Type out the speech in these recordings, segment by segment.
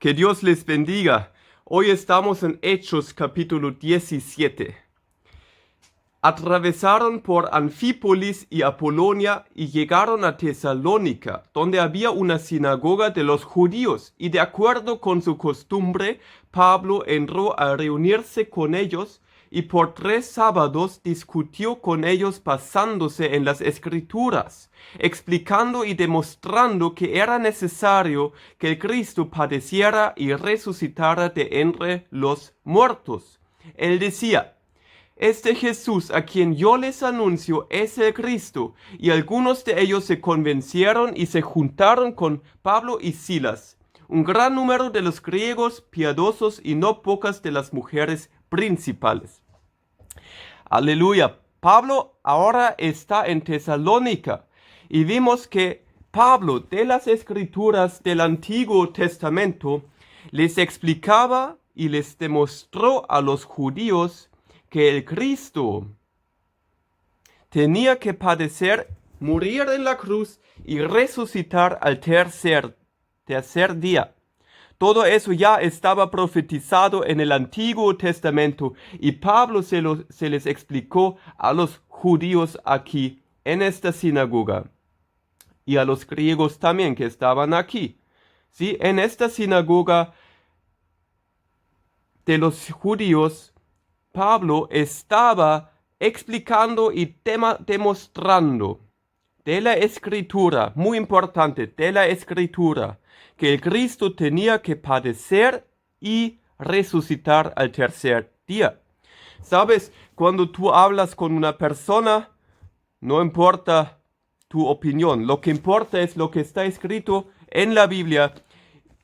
Que Dios les bendiga. Hoy estamos en Hechos capítulo 17. Atravesaron por Anfípolis y Apolonia y llegaron a Tesalónica, donde había una sinagoga de los judíos, y de acuerdo con su costumbre, Pablo entró a reunirse con ellos, y por 3 sábados discutió con ellos basándose en las Escrituras, explicando y demostrando que era necesario que el Cristo padeciera y resucitara de entre los muertos. Él decía: este Jesús a quien yo les anuncio es el Cristo. Y algunos de ellos se convencieron y se juntaron con Pablo y Silas, un gran número de los griegos piadosos y no pocas de las mujeres principales. Aleluya. Pablo ahora está en Tesalónica y vimos que Pablo de las Escrituras del Antiguo Testamento les explicaba y les demostró a los judíos que el Cristo tenía que padecer, morir en la cruz y resucitar al tercer día. Todo eso ya estaba profetizado en el Antiguo Testamento y Pablo se les explicó a los judíos aquí en esta sinagoga y a los griegos también que estaban aquí. ¿Sí? En esta sinagoga de los judíos, Pablo estaba explicando y demostrando de la Escritura, muy importante, de la Escritura, que el Cristo tenía que padecer y resucitar al tercer día. ¿Sabes? Cuando tú hablas con una persona, no importa tu opinión, lo que importa es lo que está escrito en la Biblia.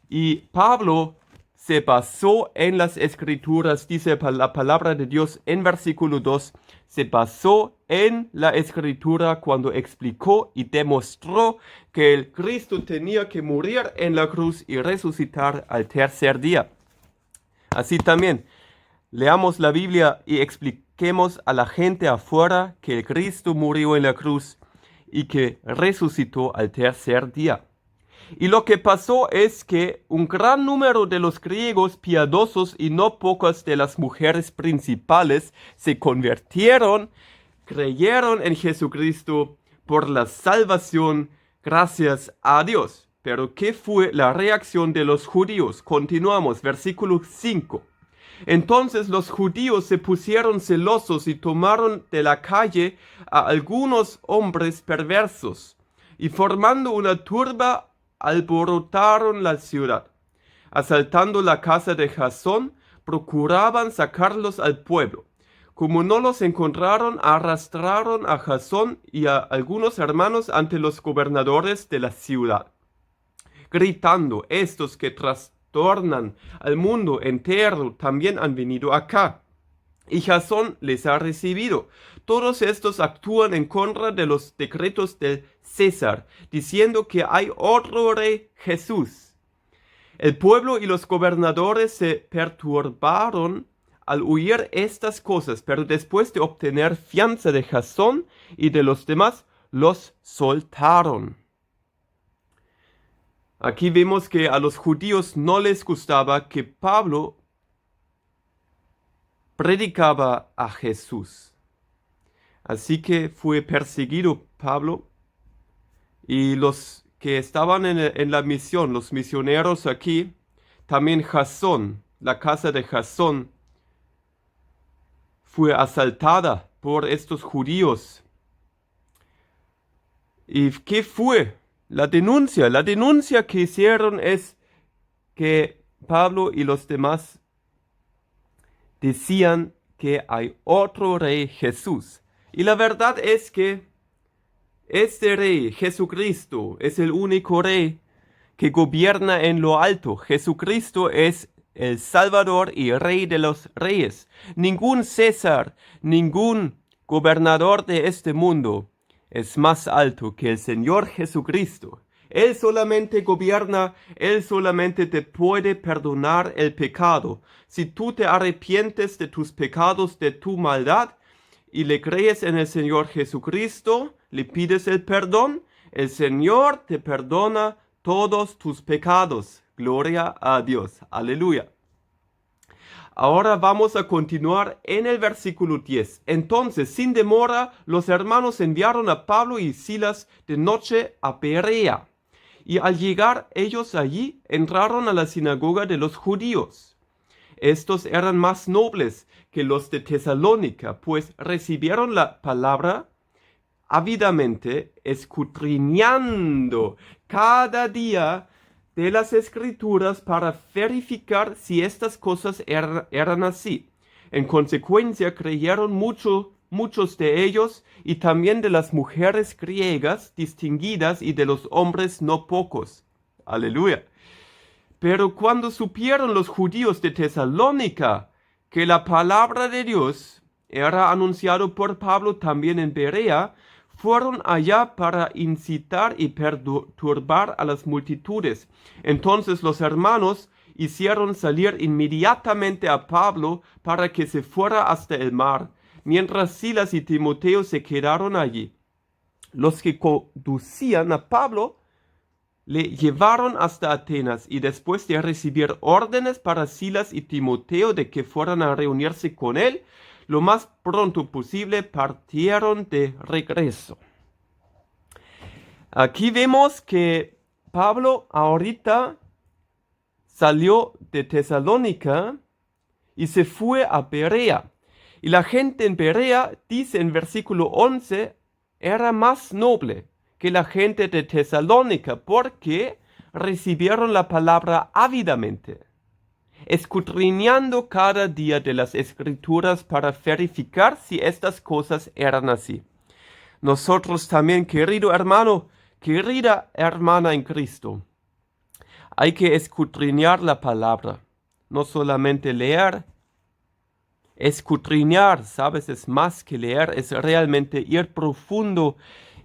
Y Pablo se basó en las Escrituras, dice la palabra de Dios en versículo 2, se basó en la Escritura cuando explicó y demostró que el Cristo tenía que morir en la cruz y resucitar al tercer día. Así también, leamos la Biblia y expliquemos a la gente afuera que el Cristo murió en la cruz y que resucitó al tercer día. Y lo que pasó es que un gran número de los griegos piadosos y no pocas de las mujeres principales se convirtieron, creyeron en Jesucristo por la salvación gracias a Dios. Pero ¿qué fue la reacción de los judíos? Continuamos, versículo 5. Entonces los judíos se pusieron celosos y tomaron de la calle a algunos hombres perversos, y formando una turba alborotaron la ciudad. Asaltando la casa de Jasón, procuraban sacarlos al pueblo. Como no los encontraron, arrastraron a Jasón y a algunos hermanos ante los gobernadores de la ciudad, gritando: estos que trastornan al mundo entero también han venido acá. Y Jasón les ha recibido. Todos estos actúan en contra de los decretos del César, diciendo que hay otro rey, Jesús. El pueblo y los gobernadores se perturbaron al oír estas cosas, pero después de obtener fianza de Jasón y de los demás, los soltaron. Aquí vemos que a los judíos no les gustaba que Pablo predicaba a Jesús. Así que fue perseguido Pablo, y los que estaban en la misión, los misioneros aquí, también Jasón, la casa de Jasón, fue asaltada por estos judíos. ¿Y qué fue? La denuncia que hicieron es que Pablo y los demás decían que hay otro rey, Jesús. Y la verdad es que este rey, Jesucristo, es el único rey que gobierna en lo alto. Jesucristo es el Salvador y Rey de los reyes. Ningún César, ningún gobernador de este mundo es más alto que el Señor Jesucristo. Él solamente gobierna, Él solamente te puede perdonar el pecado. Si tú te arrepientes de tus pecados, de tu maldad, y le crees en el Señor Jesucristo, le pides el perdón, el Señor te perdona todos tus pecados. Gloria a Dios. Aleluya. Ahora vamos a continuar en el versículo 10. Entonces, sin demora, los hermanos enviaron a Pablo y Silas de noche a Berea. Y al llegar ellos allí, entraron a la sinagoga de los judíos. Estos eran más nobles que los de Tesalónica, pues recibieron la palabra ávidamente, escudriñando cada día de las Escrituras para verificar si estas cosas eran así. En consecuencia, creyeron muchos de ellos y también de las mujeres griegas distinguidas y de los hombres no pocos. Aleluya. Pero cuando supieron los judíos de Tesalónica que la palabra de Dios era anunciado por Pablo también en Berea, fueron allá para incitar y perturbar a las multitudes. Entonces los hermanos hicieron salir inmediatamente a Pablo para que se fuera hasta el mar, mientras Silas y Timoteo se quedaron allí. Los que conducían a Pablo le llevaron hasta Atenas y después de recibir órdenes para Silas y Timoteo de que fueran a reunirse con él, lo más pronto posible partieron de regreso. Aquí vemos que Pablo ahorita salió de Tesalónica y se fue a Berea. Y la gente en Berea, dice en versículo 11, era más noble que la gente de Tesalónica porque recibieron la palabra ávidamente, escudriñando cada día de las Escrituras para verificar si estas cosas eran así. Nosotros también, querido hermano, querida hermana en Cristo, hay que escudriñar la palabra, no solamente leer. Escudriñar, ¿sabes? Es más que leer, es realmente ir profundo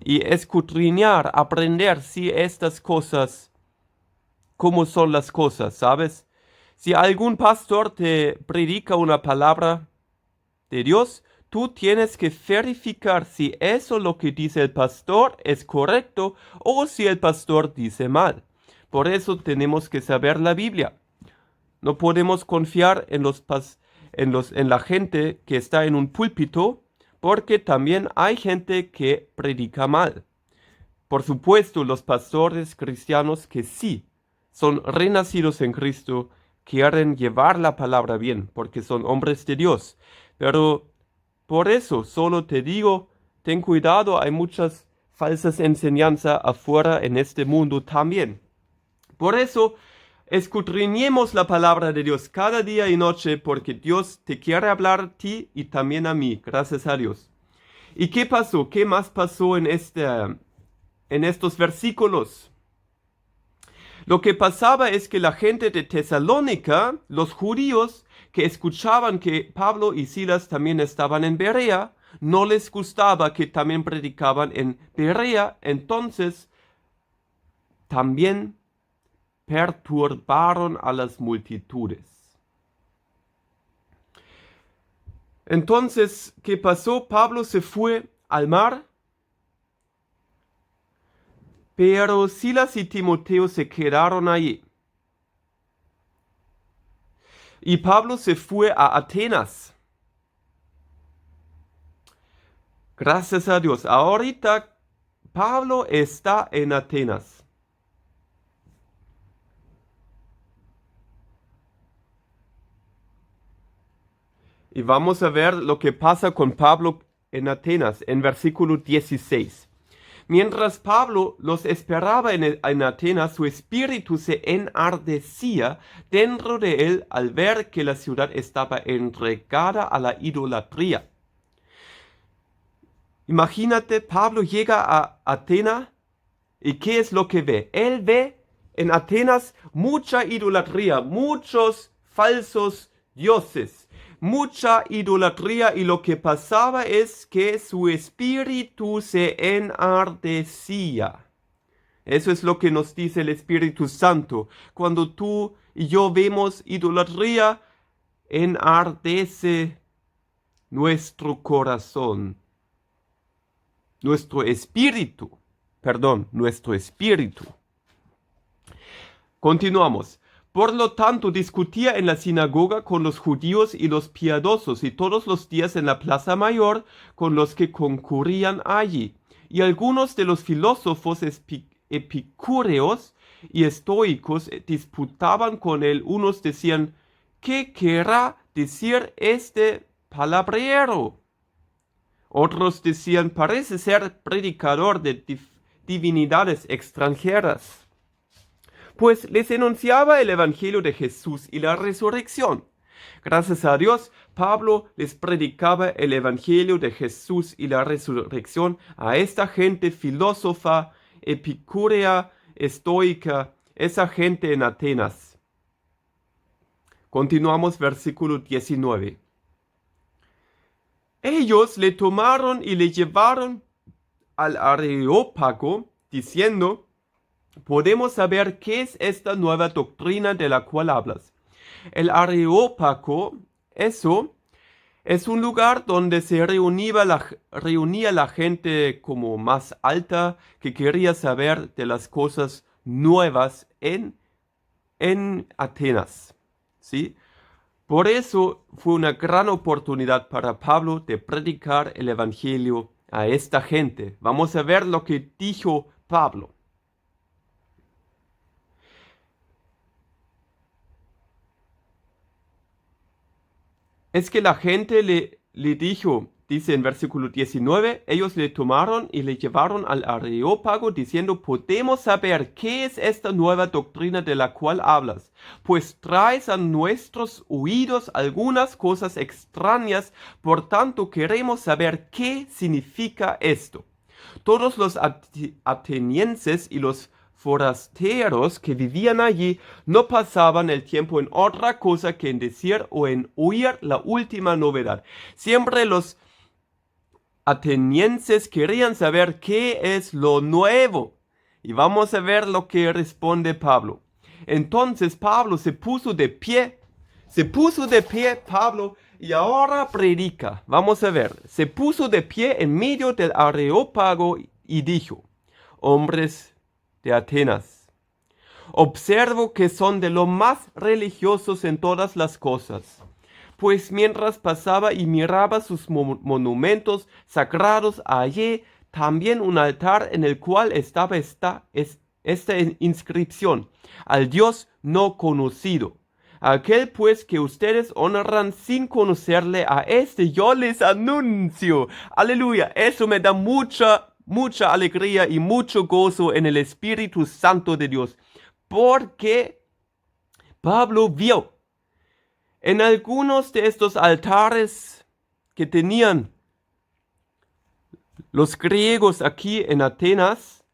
y escudriñar, aprender si estas cosas, cómo son las cosas, ¿sabes? Si algún pastor te predica una palabra de Dios, tú tienes que verificar si eso lo que dice el pastor es correcto o si el pastor dice mal. Por eso tenemos que saber la Biblia. No podemos confiar en la gente que está en un púlpito, porque también hay gente que predica mal. Por supuesto, los pastores cristianos que sí son renacidos en Cristo quieren llevar la palabra bien, porque son hombres de Dios. Pero por eso solo te digo, ten cuidado, hay muchas falsas enseñanzas afuera en este mundo también. Por eso, escudriñemos la palabra de Dios cada día y noche, porque Dios te quiere hablar a ti y también a mí, gracias a Dios. ¿Y qué pasó? ¿Qué más pasó en estos versículos? Lo que pasaba es que la gente de Tesalónica, los judíos que escuchaban que Pablo y Silas también estaban en Berea, no les gustaba que también predicaban en Berea, entonces también perturbaron a las multitudes. Entonces, ¿qué pasó? Pablo se fue al mar, pero Silas y Timoteo se quedaron allí. Y Pablo se fue a Atenas. Gracias a Dios. Ahorita Pablo está en Atenas. Y vamos a ver lo que pasa con Pablo en Atenas, en versículo 16. Mientras Pablo los esperaba en Atenas, su espíritu se enardecía dentro de él al ver que la ciudad estaba entregada a la idolatría. Imagínate, Pablo llega a Atenas y ¿qué es lo que ve? Él ve en Atenas mucha idolatría, muchos falsos dioses, mucha idolatría, y lo que pasaba es que su espíritu se enardecía. Eso es lo que nos dice el Espíritu Santo. Cuando tú y yo vemos idolatría, enardece nuestro corazón, nuestro espíritu. Continuamos. Por lo tanto, discutía en la sinagoga con los judíos y los piadosos, y todos los días en la plaza mayor con los que concurrían allí. Y algunos de los filósofos epicúreos y estoicos disputaban con él. Unos decían, ¿qué querrá decir este palabrero? Otros decían, parece ser predicador de divinidades extranjeras. Pues les enunciaba el Evangelio de Jesús y la resurrección. Gracias a Dios, Pablo les predicaba el Evangelio de Jesús y la resurrección a esta gente filósofa, epicúrea, estoica, esa gente en Atenas. Continuamos versículo 19. Ellos le tomaron y le llevaron al Areópago, diciendo, podemos saber qué es esta nueva doctrina de la cual hablas. El Areópago, eso es un lugar donde se reunía la gente como más alta que quería saber de las cosas nuevas en Atenas, ¿sí? Por eso fue una gran oportunidad para Pablo de predicar el Evangelio a esta gente. Vamos a ver lo que dijo Pablo. Es que la gente le dijo, dice en versículo 19, ellos le tomaron y le llevaron al Areópago diciendo, podemos saber qué es esta nueva doctrina de la cual hablas, pues traes a nuestros oídos algunas cosas extrañas, por tanto queremos saber qué significa esto. Todos los atenienses y los forasteros que vivían allí no pasaban el tiempo en otra cosa que en decir o en oír la última novedad. Siempre los atenienses querían saber qué es lo nuevo. Y vamos a ver lo que responde Pablo. Entonces Pablo se puso de pie Pablo y ahora predica. Vamos a ver. Se puso de pie en medio del Areópago y dijo, hombres de Atenas, observo que son de lo más religiosos en todas las cosas, pues mientras pasaba y miraba sus monumentos sagrados, hallé también un altar en el cual estaba esta inscripción, al Dios no conocido. Aquel pues que ustedes honran sin conocerle, a este yo les anuncio. Aleluya, eso me da mucha alegría y mucho gozo en el Espíritu Santo de Dios, porque Pablo vio en algunos de estos altares que tenían los griegos aquí en Atenas,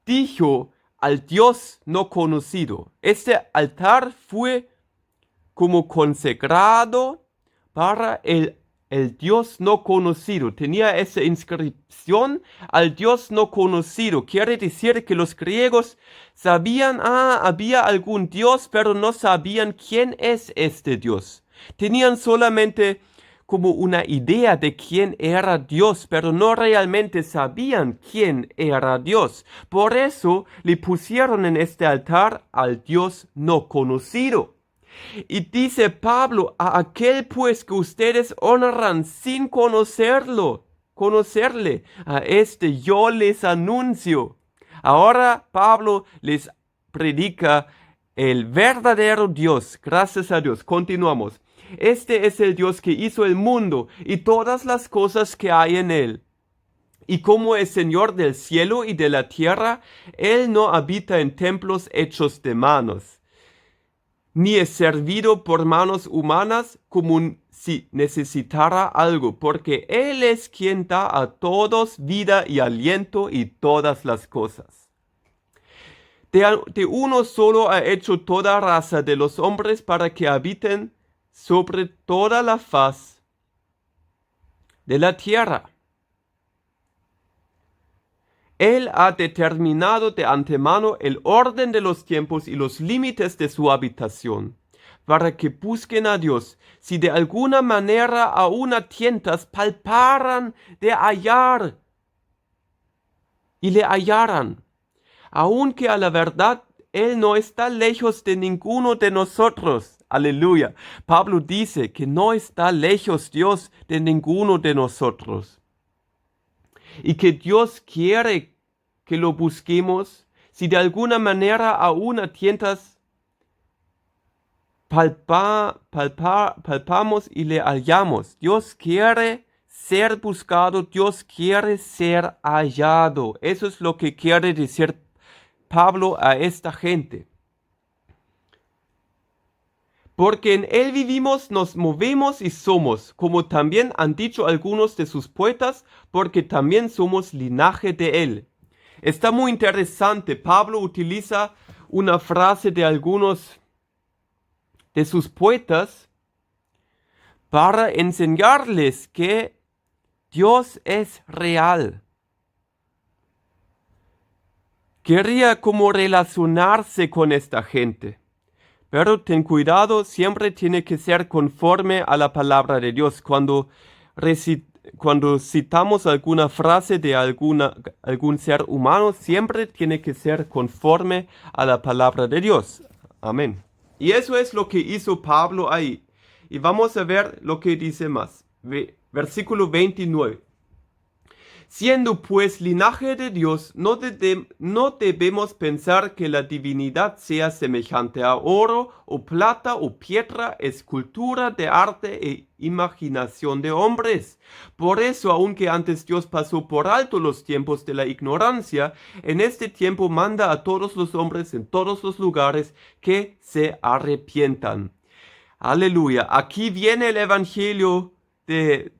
dijo al Dios no conocido. Este altar fue como consagrado para el Dios no conocido. Tenía esa inscripción al Dios no conocido. Quiere decir que los griegos sabían, había algún Dios, pero no sabían quién es este Dios. Tenían solamente como una idea de quién era Dios, pero no realmente sabían quién era Dios. Por eso le pusieron en este altar al Dios no conocido. Y dice Pablo, a aquel pues que ustedes honran sin conocerle, a este yo les anuncio. Ahora Pablo les predica el verdadero Dios. Gracias a Dios. Continuamos. Este es el Dios que hizo el mundo y todas las cosas que hay en él. Y como es Señor del cielo y de la tierra, Él no habita en templos hechos de manos, ni es servido por manos humanas como si necesitara algo, porque Él es quien da a todos vida y aliento y todas las cosas. De uno solo ha hecho toda raza de los hombres para que habiten sobre toda la faz de la tierra. Él ha determinado de antemano el orden de los tiempos y los límites de su habitación, para que busquen a Dios, si de alguna manera aún a tientas palparan de hallar, y le hallaran, aunque a la verdad Él no está lejos de ninguno de nosotros. Aleluya. Pablo dice que no está lejos Dios de ninguno de nosotros. Y que Dios quiere que lo busquemos. Si de alguna manera aún a tientas palpamos y le hallamos. Dios quiere ser buscado, Dios quiere ser hallado. Eso es lo que quiere decir Pablo a esta gente. Porque en Él vivimos, nos movemos y somos, como también han dicho algunos de sus poetas, porque también somos linaje de Él. Está muy interesante. Pablo utiliza una frase de algunos de sus poetas para enseñarles que Dios es real. Quería como relacionarse con esta gente. Pero ten cuidado, siempre tiene que ser conforme a la palabra de Dios. Cuando citamos alguna frase de algún ser humano, siempre tiene que ser conforme a la palabra de Dios. Amén. Y eso es lo que hizo Pablo ahí. Y vamos a ver lo que dice más. Versículo 29. Siendo pues linaje de Dios, no debemos pensar que la divinidad sea semejante a oro, o plata, o piedra, escultura de arte e imaginación de hombres. Por eso, aunque antes Dios pasó por alto los tiempos de la ignorancia, en este tiempo manda a todos los hombres en todos los lugares que se arrepientan. Aleluya. Aquí viene el evangelio de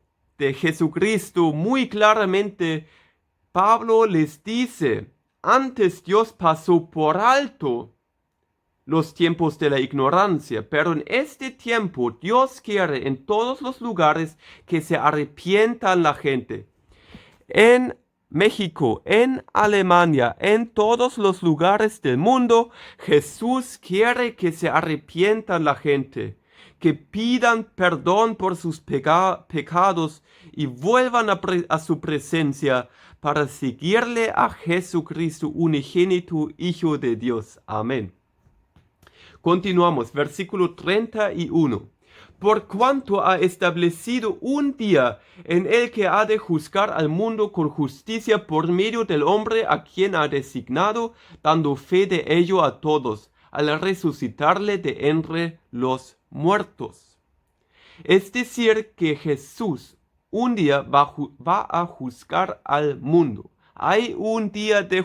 Jesucristo muy claramente. Pablo les dice, antes Dios pasó por alto los tiempos de la ignorancia, pero en este tiempo Dios quiere en todos los lugares que se arrepientan la gente. En México, en Alemania, en todos los lugares del mundo, Jesús quiere que se arrepientan la gente, que pidan perdón por sus pecados y vuelvan a su presencia para seguirle a Jesucristo, unigénito Hijo de Dios. Amén. Continuamos, versículo 31. Por cuanto ha establecido un día en el que ha de juzgar al mundo con justicia por medio del hombre a quien ha designado, dando fe de ello a todos, al resucitarle de entre los muertos. Es decir, que Jesús un día va a juzgar al mundo. Hay un día de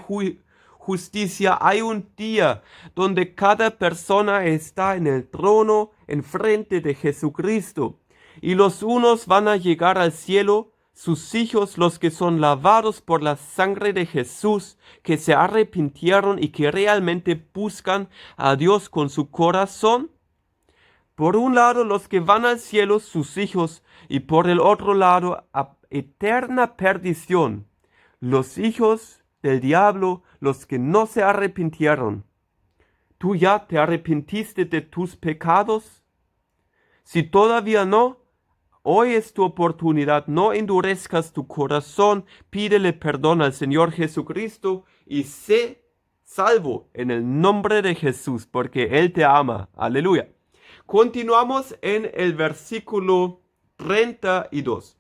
justicia, hay un día donde cada persona está en el trono enfrente de Jesucristo. Y los unos van a llegar al cielo, sus hijos, los que son lavados por la sangre de Jesús, que se arrepintieron y que realmente buscan a Dios con su corazón. Por un lado, los que van al cielo, sus hijos, y por el otro lado, a eterna perdición, los hijos del diablo, los que no se arrepintieron. ¿Tú ya te arrepentiste de tus pecados? Si todavía no, hoy es tu oportunidad. No endurezcas tu corazón, pídele perdón al Señor Jesucristo y sé salvo en el nombre de Jesús, porque Él te ama. Aleluya. Continuamos en el versículo 32.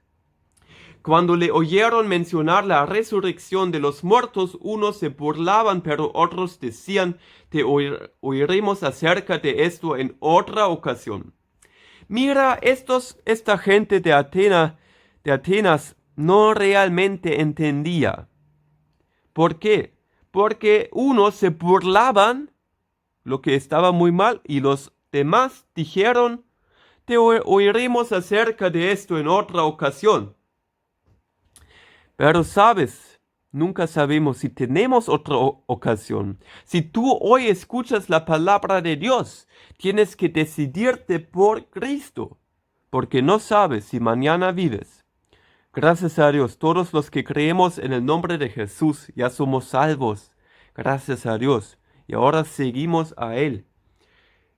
Cuando le oyeron mencionar la resurrección de los muertos, unos se burlaban, pero otros decían, te oiremos acerca de esto en otra ocasión. Mira, esta gente de Atenas no realmente entendía. ¿Por qué? Porque unos se burlaban, lo que estaba muy mal, y los demás dijeron, te oiremos acerca de esto en otra ocasión. Pero sabes, nunca sabemos si tenemos otra ocasión. Si tú hoy escuchas la palabra de Dios, tienes que decidirte por Cristo, porque no sabes si mañana vives. Gracias a Dios, todos los que creemos en el nombre de Jesús ya somos salvos. Gracias a Dios. Y ahora seguimos a Él.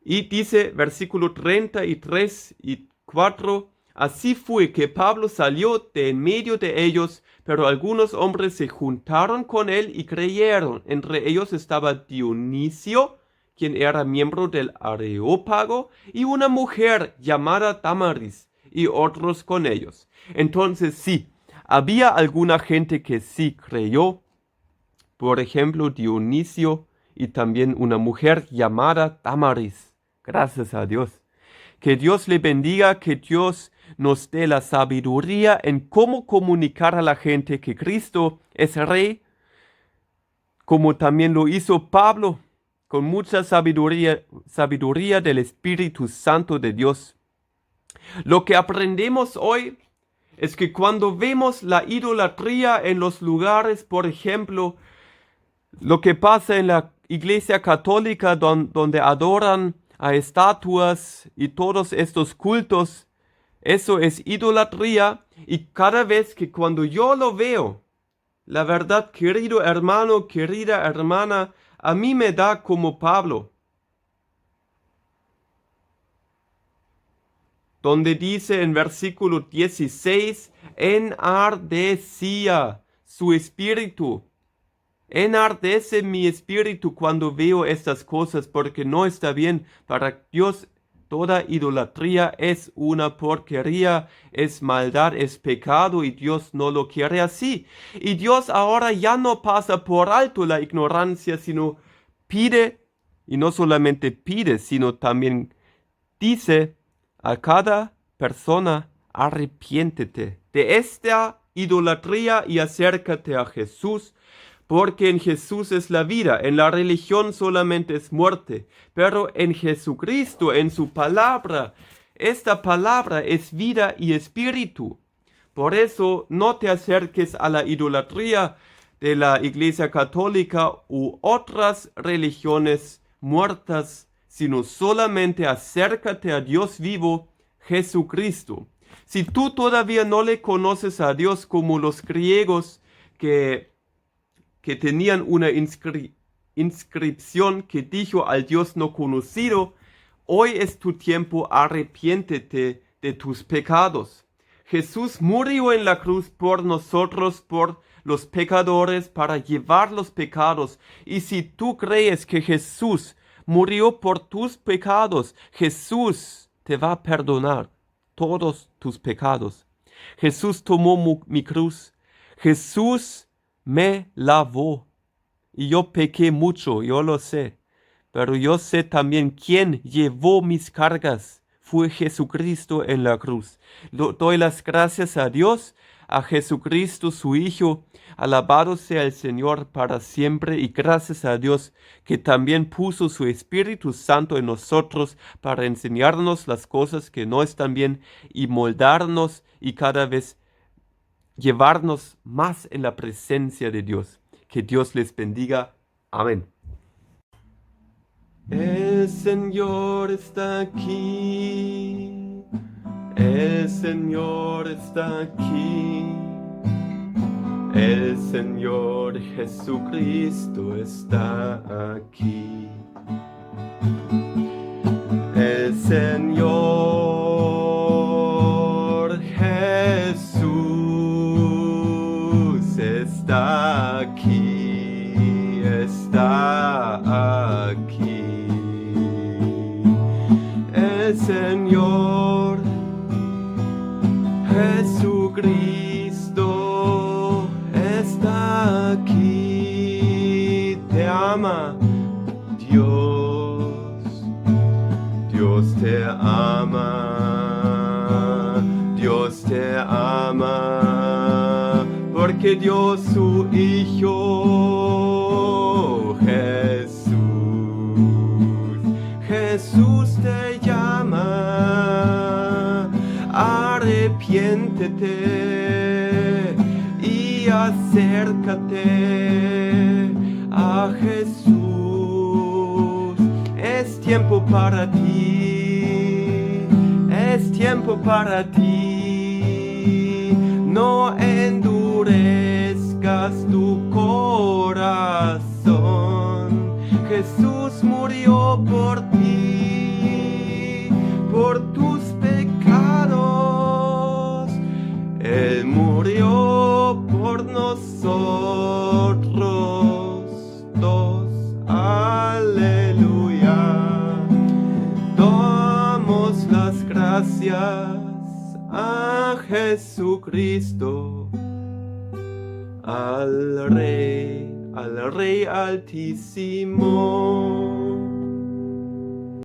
Y dice versículo 33 y 4, así fue que Pablo salió de en medio de ellos, pero algunos hombres se juntaron con él y creyeron. Entre ellos estaba Dionisio, quien era miembro del Areópago, y una mujer llamada Damaris, y otros con ellos. Entonces sí, había alguna gente que sí creyó, por ejemplo Dionisio, y también una mujer llamada Damaris. Gracias a Dios. Que Dios le bendiga, que Dios nos dé la sabiduría en cómo comunicar a la gente que Cristo es Rey, como también lo hizo Pablo, con mucha sabiduría del Espíritu Santo de Dios. Lo que aprendemos hoy es que cuando vemos la idolatría en los lugares, por ejemplo, lo que pasa en la Iglesia Católica donde adoran a estatuas y todos estos cultos, eso es idolatría, y cada vez que cuando yo lo veo, la verdad, querido hermano, querida hermana, a mí me da como Pablo, donde dice en versículo 16, enardecía su espíritu. Enardece mi espíritu cuando veo estas cosas, porque no está bien. Para Dios toda idolatría es una porquería, es maldad, es pecado, y Dios no lo quiere así. Y Dios ahora ya no pasa por alto la ignorancia, sino pide, y no solamente pide, sino también dice a cada persona: arrepiéntete de esta idolatría y acércate a Jesús, porque en Jesús es la vida. En la religión solamente es muerte, pero en Jesucristo, en su palabra, esta palabra es vida y espíritu. Por eso no te acerques a la idolatría de la Iglesia Católica u otras religiones muertas, sino solamente acércate a Dios vivo, Jesucristo. Si tú todavía no le conoces a Dios como los griegos que tenían una inscripción que dijo al Dios no conocido, hoy es tu tiempo, arrepiéntete de tus pecados. Jesús murió en la cruz por nosotros, por los pecadores, para llevar los pecados. Y si tú crees que Jesús murió por tus pecados, Jesús te va a perdonar todos tus pecados. Jesús tomó mi cruz. Jesús me lavó. Y yo pequé mucho, yo lo sé. Pero yo sé también quién llevó mis cargas. Fue Jesucristo en la cruz. Doy las gracias a Dios, a Jesucristo su Hijo. Alabado sea el Señor para siempre, y gracias a Dios que también puso su Espíritu Santo en nosotros para enseñarnos las cosas que no están bien y moldarnos y cada vez llevarnos más en la presencia de Dios. Que Dios les bendiga. Amén. El Señor está aquí. El Señor está aquí. El Señor Jesucristo está aquí. El Señor Jesús está aquí, está aquí. El Señor Jesucristo está aquí. Te ama Dios, Dios te ama, Dios te ama, porque dio su Hijo Jesús. Jesús te llama, arrepiéntete y acércate a Jesús. Es tiempo para ti, es tiempo para ti. No endurezcas tu corazón. Jesús murió por ti, por tus pecados. Él murió por nosotros dos. Aleluya. gracias a Jesucristo, al Rey Altísimo.